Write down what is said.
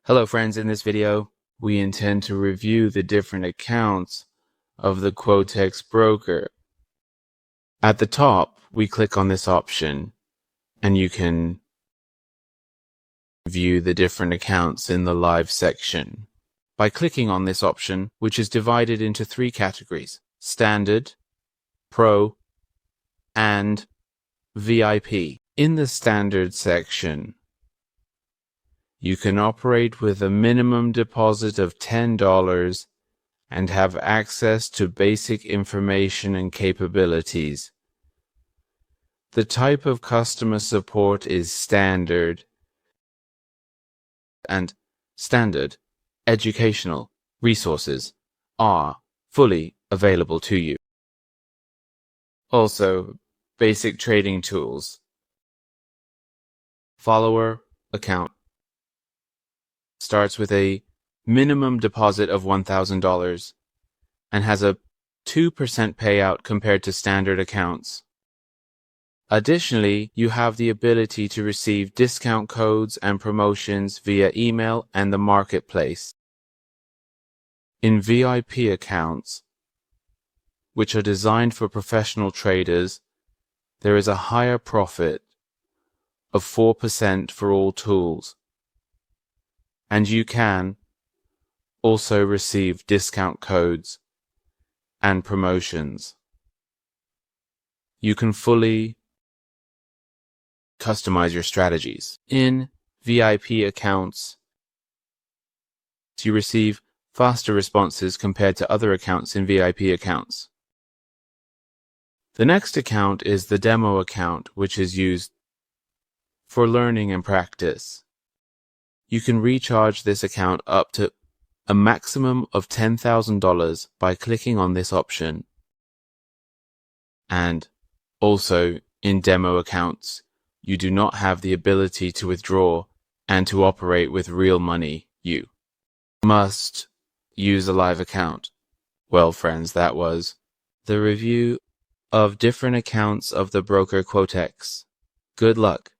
Hello friends, in this video, we intend to review the different accounts of the Quotex broker. At the top, we click on this option and you can view the different accounts in the live section. By clicking on this option, which is divided into three categories: Standard, Pro, and VIP. In the Standard section, you can operate with a minimum deposit of $10 and have access to basic information and capabilities. The type of customer support is standard, and standard educational resources are fully available to you. Also, basic trading tools. Follower account starts with a minimum deposit of $1,000 and has a 2% payout compared to standard accounts. Additionally, you have the ability to receive discount codes and promotions via email and the marketplace. In VIP accounts, which are designed for professional traders, there is a higher profit of 4% for all tools, and you can also receive discount codes and promotions. You can fully customize your strategies. In VIP accounts, you receive faster responses compared to other accounts in VIP accounts. The next account is the demo account, which is used for learning and practice. You can recharge this account up to a maximum of $10,000 by clicking on this option. And also, in demo accounts, you do not have the ability to withdraw and to operate with real money. You must use a live account. Well, friends, that was the review of different accounts of the broker Quotex. Good luck.